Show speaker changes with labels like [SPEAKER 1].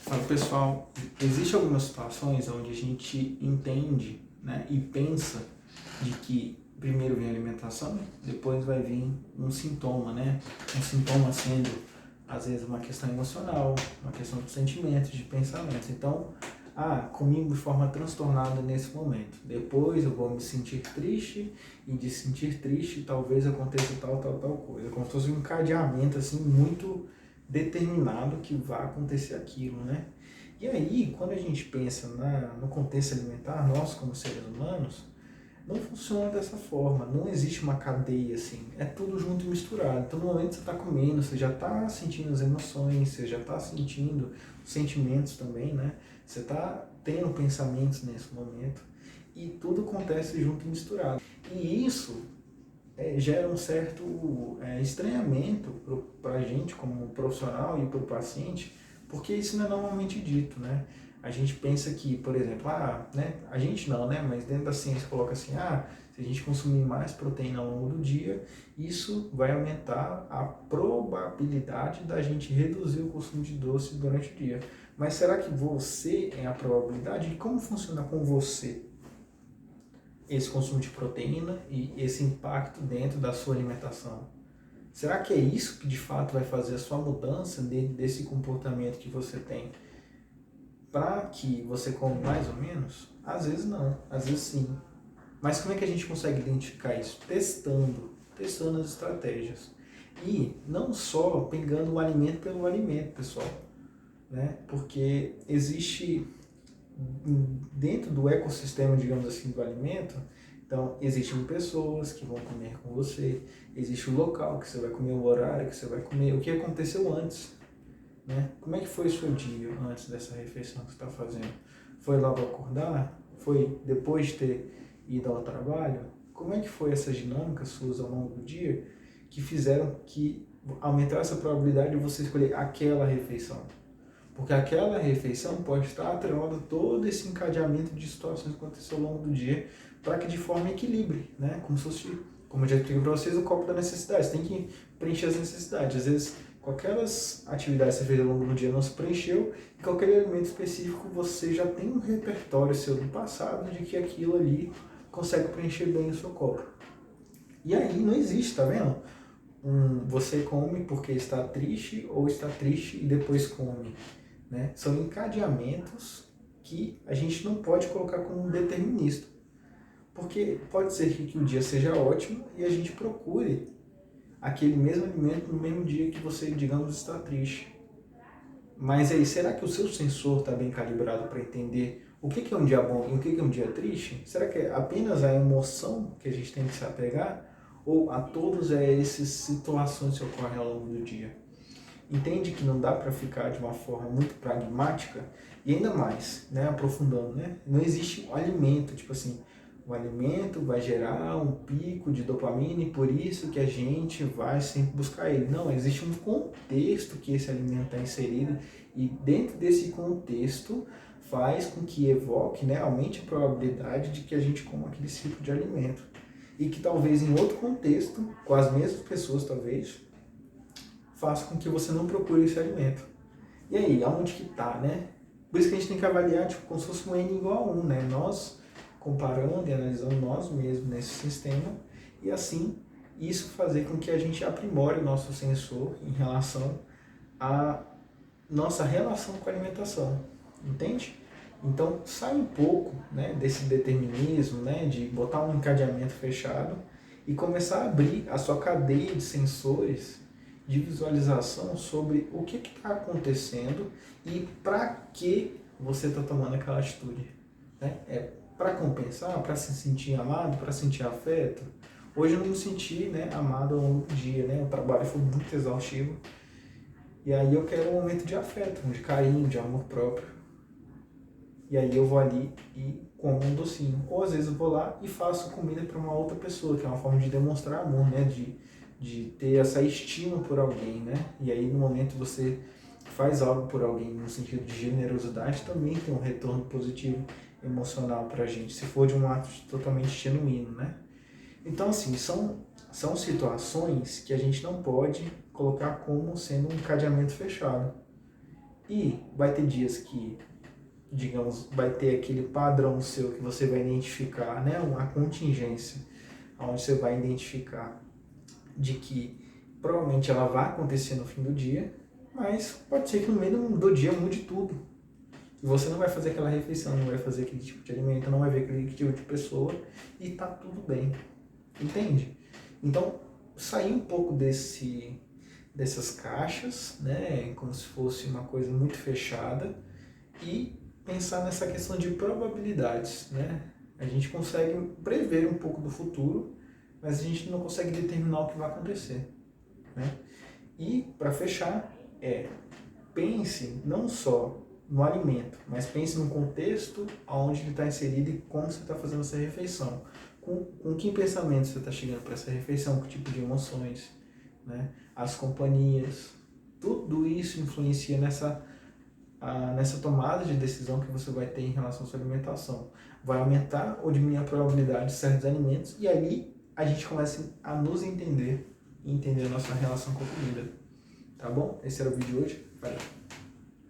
[SPEAKER 1] Fala pessoal, existe algumas situações onde a gente entende, né, e pensa de que primeiro vem a alimentação, depois vai vir um sintoma, né? Um sintoma sendo às vezes uma questão emocional, uma questão de sentimentos, de pensamentos. Então, comi de forma transtornada nesse momento. Depois eu vou me sentir triste e de sentir triste talvez aconteça tal coisa. Como se fosse um encadeamento assim muito determinado que vai acontecer aquilo, né? E aí, quando a gente pensa no contexto alimentar, nós como seres humanos, não funciona dessa forma, não existe uma cadeia assim, é tudo junto e misturado. Então, no momento que você está comendo, você já está sentindo as emoções, você já está sentindo os sentimentos também, né? Você está tendo pensamentos nesse momento e tudo acontece junto e misturado. E isso gera um certo estranhamento para a gente como profissional e para o paciente, porque isso não é normalmente dito, né? A gente pensa que, por exemplo, né, a gente não, né, mas dentro da ciência coloca assim, se a gente consumir mais proteína ao longo do dia, isso vai aumentar a probabilidade da gente reduzir o consumo de doce durante o dia. Mas será que você é a probabilidade? E como funciona com você esse consumo de proteína e esse impacto dentro da sua alimentação? Será que é isso que de fato vai fazer a sua mudança dentro desse comportamento que você tem para que você come mais ou menos? Às vezes não, às vezes sim. Mas como é que a gente consegue identificar isso? Testando as estratégias. E não só pegando o alimento pelo alimento, pessoal, né? Porque existe dentro do ecossistema, digamos assim, do alimento, então existem pessoas que vão comer com você, existe o local que você vai comer, o horário que você vai comer, o que aconteceu antes, né? Como é que foi o seu dia antes dessa refeição que você está fazendo? Foi logo acordar? Foi depois de ter ido ao trabalho? Como é que foi essas dinâmicas suas ao longo do dia que fizeram que aumentar essa probabilidade de você escolher aquela refeição? Porque aquela refeição pode estar atrelada a todo esse encadeamento de situações que aconteceu ao longo do dia, para que de forma equilibre, né? Como se fosse, como eu já expliquei para vocês, o copo da necessidade. Você tem que preencher as necessidades. Às vezes, qualquer atividade que você fez ao longo do dia não se preencheu, e qualquer alimento específico você já tem um repertório seu do passado de que aquilo ali consegue preencher bem o seu copo. E aí não existe, tá vendo? Você come porque está triste ou está triste e depois come. Né? São encadeamentos que a gente não pode colocar como um determinista. Porque pode ser que o dia seja ótimo e a gente procure aquele mesmo alimento no mesmo dia que você, digamos, está triste. Mas aí, será que o seu sensor está bem calibrado para entender o que é um dia bom e o que é um dia triste? Será que é apenas a emoção que a gente tem que se apegar? Ou a todas essas situações que ocorrem ao longo do dia? Entende que não dá para ficar de uma forma muito pragmática e ainda mais, né, aprofundando, né? Não existe um alimento, tipo assim, o alimento vai gerar um pico de dopamina e por isso que a gente vai sempre buscar ele. Não, existe um contexto que esse alimento está inserido e dentro desse contexto faz com que evoque, né, aumente a probabilidade de que a gente coma aquele tipo de alimento. E que talvez em outro contexto, com as mesmas pessoas talvez, faça com que você não procure esse alimento. E aí, aonde que está, né? Por isso que a gente tem que avaliar tipo, como se fosse um N igual a 1, né? Nós comparando e analisando nós mesmos nesse sistema e assim isso fazer com que a gente aprimore o nosso sensor em relação à nossa relação com a alimentação, entende? Então, sai um pouco, né, desse determinismo, né, de botar um encadeamento fechado e começar a abrir a sua cadeia de sensores de visualização sobre o que está acontecendo e para que você está tomando aquela atitude. Né? É para compensar, para se sentir amado, para sentir afeto. Hoje eu não me senti, né, amado ao longo do dia, né? O trabalho foi muito exaustivo. E aí eu quero um momento de afeto, de carinho, de amor próprio. E aí eu vou ali e como um docinho. Ou às vezes eu vou lá e faço comida para uma outra pessoa, que é uma forma de demonstrar amor, né? De ter essa estima por alguém, né? E aí no momento você faz algo por alguém no sentido de generosidade, também tem um retorno positivo emocional para a gente, se for de um ato totalmente genuíno, né? Então assim, são situações que a gente não pode colocar como sendo um encadeamento fechado. E vai ter dias que, digamos, vai ter aquele padrão seu que você vai identificar, né? Uma contingência, onde você vai identificar de que provavelmente ela vai acontecer no fim do dia, mas pode ser que no meio do dia mude tudo. E você não vai fazer aquela refeição, não vai fazer aquele tipo de alimento, não vai ver aquele tipo de pessoa e tá tudo bem. Entende? Então, sair um pouco dessas caixas, né, como se fosse uma coisa muito fechada, e pensar nessa questão de probabilidades, né? A gente consegue prever um pouco do futuro, mas a gente não consegue determinar o que vai acontecer, né? E, para fechar, pense não só no alimento, mas pense no contexto onde ele está inserido e como você está fazendo essa refeição. Com que pensamento você está chegando para essa refeição, que tipo de emoções, né? As companhias, tudo isso influencia nessa tomada de decisão que você vai ter em relação à sua alimentação. Vai aumentar ou diminuir a probabilidade de certos alimentos e ali a gente começa a nos entender e entender a nossa relação com a comida. Tá bom? Esse era o vídeo de hoje. Valeu!